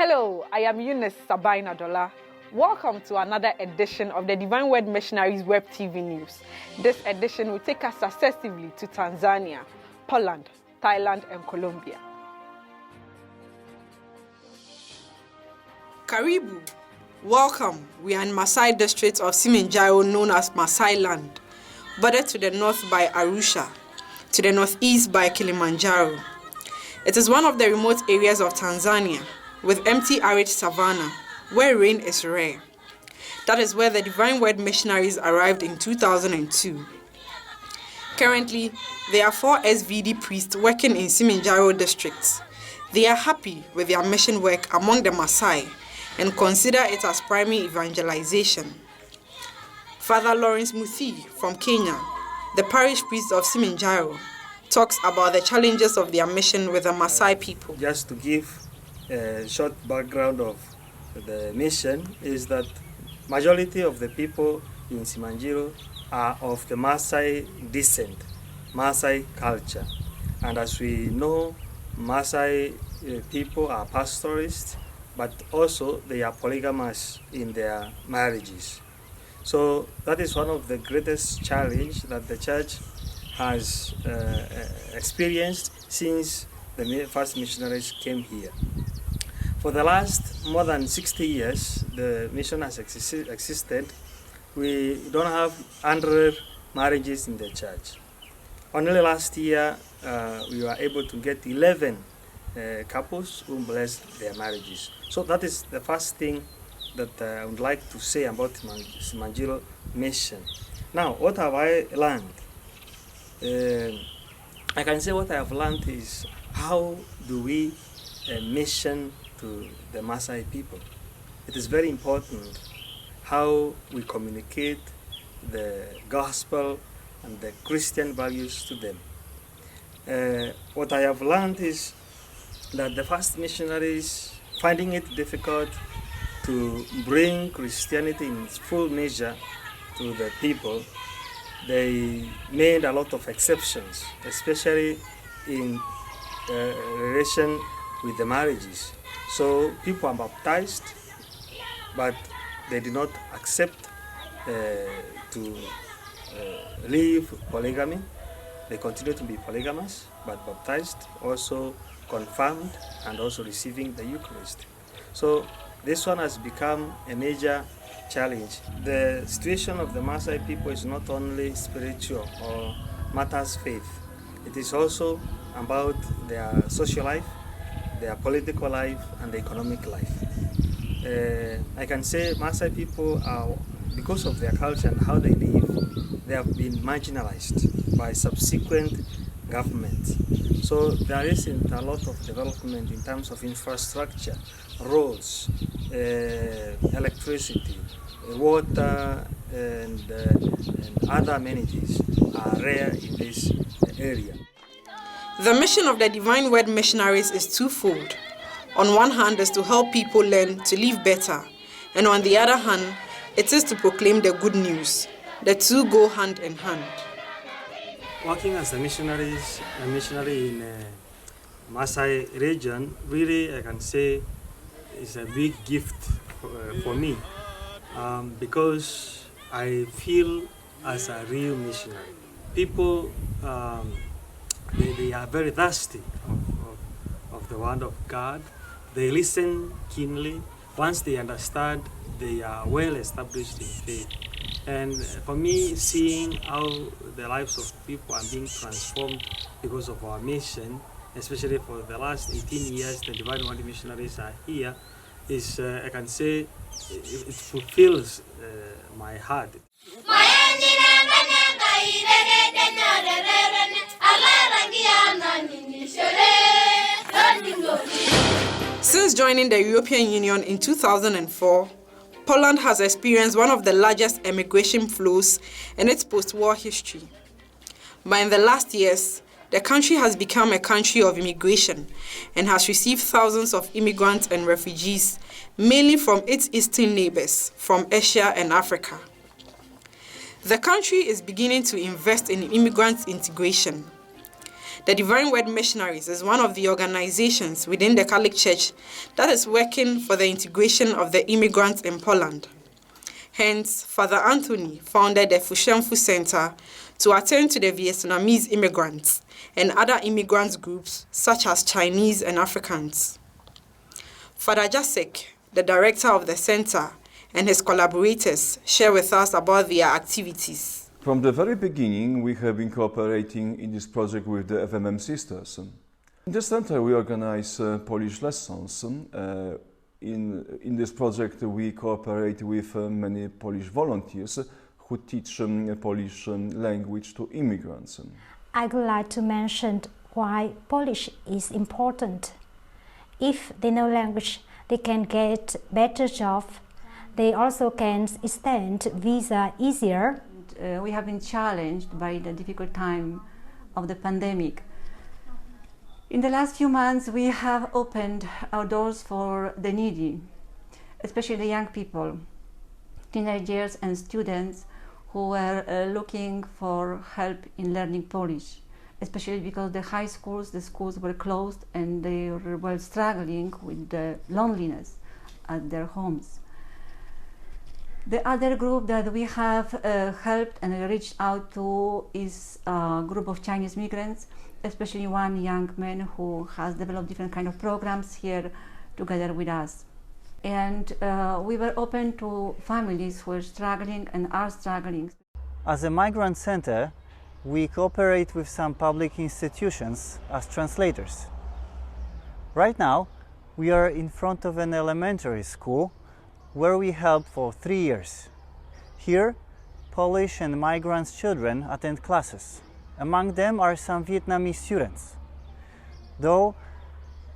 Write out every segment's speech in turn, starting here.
Hello, I am Eunice Sabaina Dola. Welcome to another edition of the Divine Word Missionaries Web TV News. This edition will take us successively to Tanzania, Poland, Thailand, and Colombia. Karibu. Welcome. We are in Maasai district of Kilimanjaro, known as Maasai Land, bordered to the north by Arusha, to the northeast by Kilimanjaro. It is one of the remote areas of Tanzania, with empty arid savanna, where rain is rare. That is where the Divine Word Missionaries arrived in 2002. Currently, there are 4 SVD priests working in Kilimanjaro districts. They are happy with their mission work among the Maasai and consider it as primary evangelization. Father Lawrence Muthi from Kenya, the parish priest of Kilimanjaro, talks about the challenges of their mission with the Maasai people. Just to give a short background of the mission is that majority of the people in Kilimanjaro are of the Maasai descent, Maasai culture. And as we know, Maasai people are pastoralists, but also they are polygamous in their marriages. So that is one of the greatest challenge that the church has experienced since the first missionaries came here. For the last more than 60 years, the mission has existed. We don't have 100 marriages in the church. Only last year, we were able to get 11 couples who blessed their marriages. So that is the first thing that I would like to say about Kilimanjaro mission. Now, what have I learned? I can say what I have learned is how do we mission to the Maasai people. It is very important how we communicate the gospel and the Christian values to them. What I have learned is that the first missionaries, finding it difficult to bring Christianity in its full measure to the people, they made a lot of exceptions, especially in relation with the marriages. So people are baptized, but they did not accept to leave polygamy. They continue to be polygamous, but baptized, also confirmed, and also receiving the Eucharist. So this one has become a major challenge. The situation of the Maasai people is not only spiritual or matters faith. It is also about their social life, their political life, and the economic life. I can say Maasai people are, because of their culture and how they live, they have been marginalized by subsequent governments. So there isn't a lot of development in terms of infrastructure, roads, electricity, water, and other amenities are rare in this area. The mission of the Divine Word Missionaries is twofold. On one hand is to help people learn to live better, and on the other hand, it is to proclaim the good news. The two go hand in hand. Working as a missionary in Maasai region, really I can say is a big gift for me because I feel as a real missionary. People they are very thirsty of the word of God. They listen keenly. Once they understand, they are well established in faith. And for me, seeing how the lives of people are being transformed because of our mission, especially for the last 18 years, the Divine Word Missionaries are here, is, I can say, it fulfills my heart. Since joining the European Union in 2004, Poland has experienced one of the largest emigration flows in its post-war history. But in the last years, the country has become a country of immigration and has received thousands of immigrants and refugees, mainly from its eastern neighbors, from Asia and Africa. The country is beginning to invest in immigrant integration. The Divine Word Missionaries is one of the organizations within the Catholic Church that is working for the integration of the immigrants in Poland. Hence, Father Anthony founded the Fushemfu Center to attend to the Vietnamese immigrants and other immigrant groups such as Chinese and Africans. Father Jacek, the director of the center, and his collaborators share with us about their activities. From the very beginning, we have been cooperating in this project with the FMM sisters. In the center, we organize Polish lessons. In this project, we cooperate with many Polish volunteers who teach Polish language to immigrants. I would like to mention why Polish is important. If they know language, they can get better job. They also can extend visa easier. We have been challenged by the difficult time of the pandemic. In the last few months, we have opened our doors for the needy, especially the young people, teenagers and students who were looking for help in learning Polish, especially because the high schools, the schools were closed and they were struggling with the loneliness at their homes. The other group that we have helped and reached out to is a group of Chinese migrants, especially one young man who has developed different kind of programs here together with us. And we were open to families who are struggling and are struggling. As a migrant center, we cooperate with some public institutions as translators. Right now, we are in front of an elementary school where we help for 3 years. Here, Polish and migrant children attend classes. Among them are some Vietnamese students. Though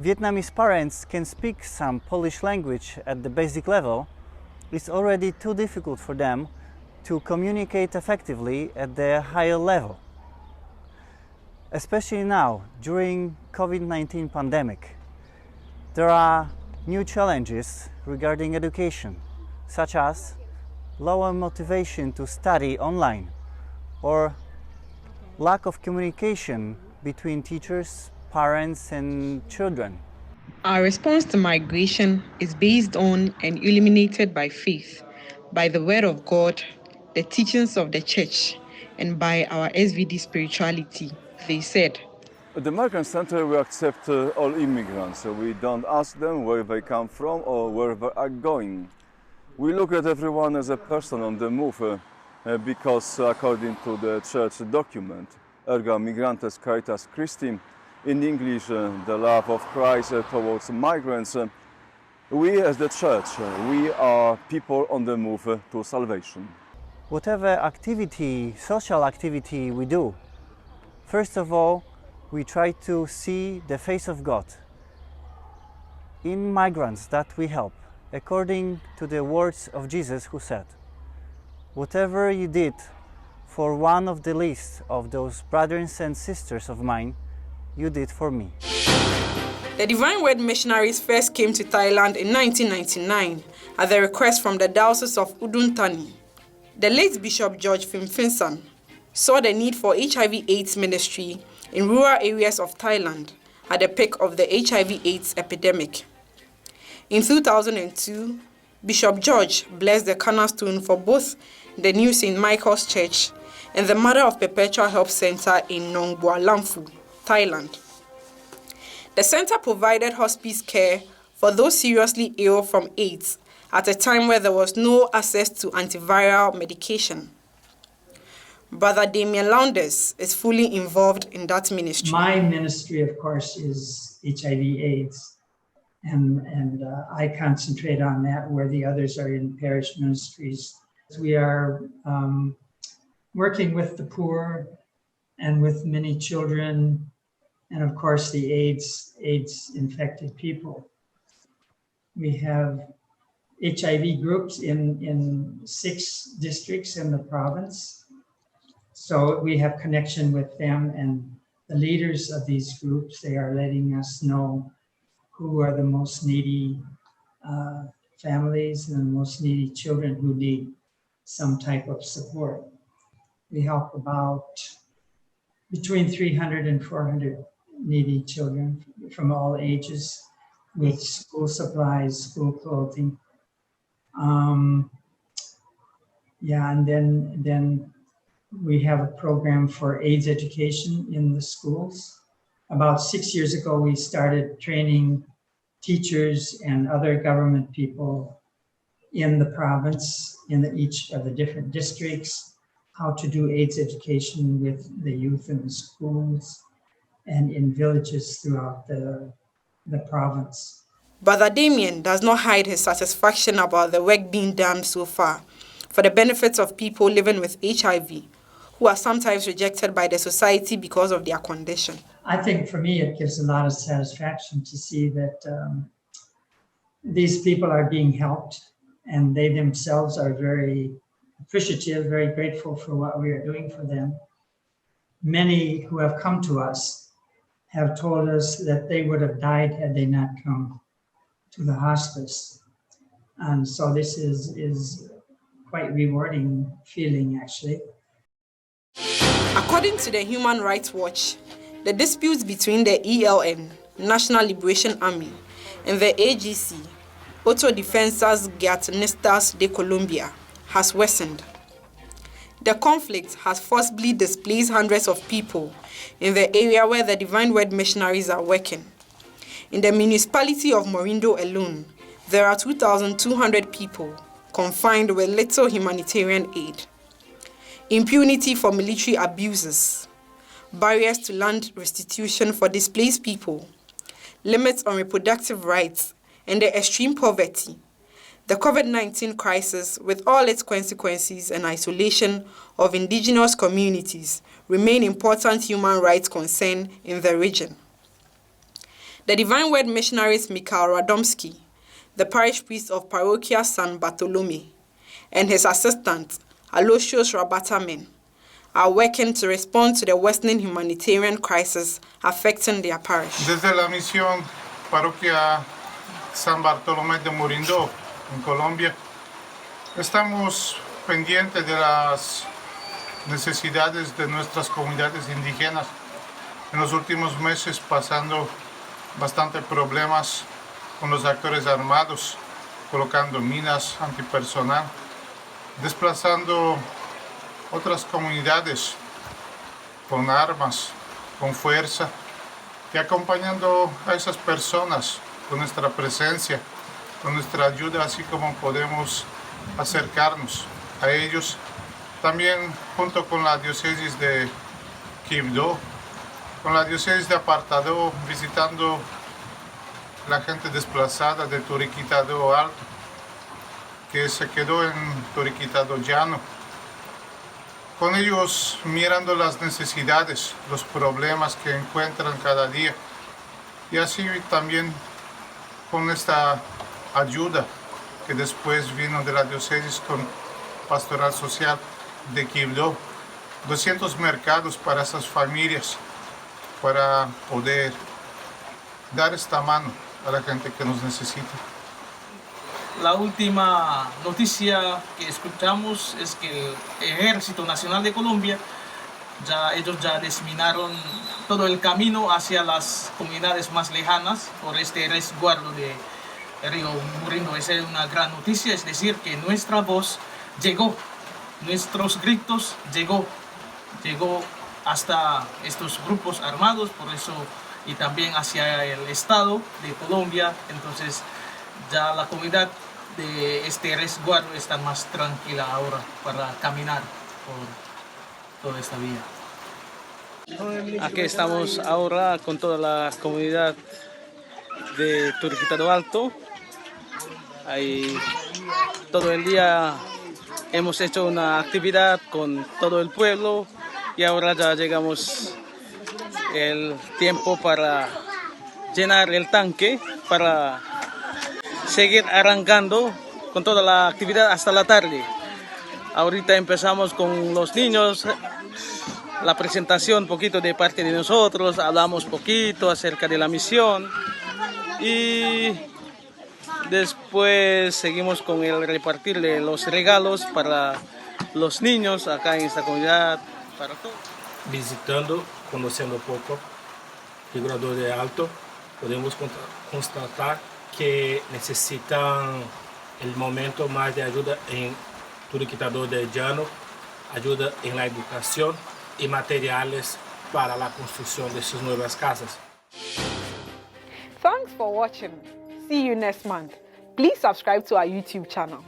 Vietnamese parents can speak some Polish language at the basic level, it's already too difficult for them to communicate effectively at the higher level. Especially now, during COVID-19 pandemic, there are new challenges regarding education, such as lower motivation to study online or lack of communication between teachers, parents and children. Our response to migration is based on and illuminated by faith, by the Word of God, the teachings of the Church, and by our SVD spirituality, they said. At the Migrant Center, we accept all immigrants. We don't ask them where they come from or where they are going. We look at everyone as a person on the move because according to the church document, Erga Migrantes Caritas Christi, in English, the love of Christ towards migrants, we as the church, we are people on the move to salvation. Whatever activity, social activity we do, first of all, we try to see the face of God in migrants that we help, according to the words of Jesus who said, "Whatever you did for one of the least of those brothers and sisters of mine, you did for me." The Divine Word Missionaries first came to Thailand in 1999 at the request from the Diocese of Udon Thani. The late Bishop George Finfinsan saw the need for HIV/AIDS ministry in rural areas of Thailand at the peak of the HIV/AIDS epidemic. In 2002, Bishop George blessed the cornerstone for both the new St. Michael's Church and the Mother of Perpetual Help Center in Nong Bua Lamphu, Thailand. The center provided hospice care for those seriously ill from AIDS at a time where there was no access to antiviral medication. Brother Damien Lowndes is fully involved in that ministry. My ministry, of course, is HIV/AIDS, and I concentrate on that where the others are in parish ministries. We are working with the poor and with many children, and of course the AIDS-infected people. We have HIV groups in 6 districts in the province. So we have connection with them, and the leaders of these groups, they are letting us know who are the most needy families and the most needy children who need some type of support. We help about between 300 and 400 needy children from all ages with school supplies, school clothing. And then we have a program for AIDS education in the schools. About 6 years ago, we started training teachers and other government people in the province, in each of the different districts, how to do AIDS education with the youth in the schools and in villages throughout the province. Brother Damien does not hide his satisfaction about the work being done so far for the benefits of people living with HIV, who are sometimes rejected by the society because of their condition. I think for me, it gives a lot of satisfaction to see that these people are being helped, and they themselves are very appreciative, very grateful for what we are doing for them. Many who have come to us have told us that they would have died had they not come to the hospice. And so this is quite rewarding feeling, actually. According to the Human Rights Watch, the disputes between the ELN, National Liberation Army, and the AGC, Autodefensas Guerrillistas de Colombia, has worsened. The conflict has forcibly displaced hundreds of people in the area where the Divine Word Missionaries are working. In the municipality of Morindo alone, there are 2,200 people confined with little humanitarian aid. Impunity for military abuses, barriers to land restitution for displaced people, limits on reproductive rights, and the extreme poverty. The COVID-19 crisis, with all its consequences and isolation of indigenous communities, remain important human rights concerns in the region. The Divine Word Missionaries Mikhail Radomski, the parish priest of Parochia San Bartolome, and his assistant, Aloysius Rabatamen, are working to respond to the worsening humanitarian crisis affecting their parish. Desde la misión Paroquia San Bartolomé de Morindo, en Colombia, estamos pendientes de las necesidades de nuestras comunidades indígenas. En los últimos meses pasando bastante problemas con los actores armados, colocando minas antipersonal, desplazando otras comunidades con armas, con fuerza, y acompañando a esas personas con nuestra presencia, con nuestra ayuda, así como podemos acercarnos a ellos. También junto con la diócesis de Quibdó, con la diócesis de Apartadó, visitando la gente desplazada de Turiquitado Alto, que se quedó en Turiquitado Llano. Con ellos mirando las necesidades, los problemas que encuentran cada día. Y así también con esta ayuda que después vino de la diócesis con Pastoral Social de Quibdó. 200 mercados para esas familias, para poder dar esta mano a la gente que nos necesita. La última noticia que escuchamos es que el Ejército Nacional de Colombia ellos ya desminaron todo el camino hacia las comunidades más lejanas por este resguardo de Río Murindo. Esa es una gran noticia, es decir, que nuestra voz llegó, nuestros gritos llegó hasta estos grupos armados, por eso, y también hacia el Estado de Colombia. Entonces ya la comunidad de este resguardo está más tranquila ahora para caminar por toda esta vía. Aquí estamos ahora con toda la comunidad de Turiquitado Alto. Ahí todo el día hemos hecho una actividad con todo el pueblo y ahora ya llegamos el tiempo para llenar el tanque para seguir arrancando con toda la actividad hasta la tarde. Ahorita empezamos con los niños, la presentación poquito de parte de nosotros, hablamos poquito acerca de la misión y después seguimos con el repartirle los regalos para los niños acá en esta comunidad, para todos. Visitando conociendo poco figurador de alto, podemos constatar que necesitan el momento más de ayuda en turiquitador de llano, ayuda en la educación y materiales para la construcción de sus nuevas casas. Thanks for watching. See you next month. Please subscribe to our YouTube channel.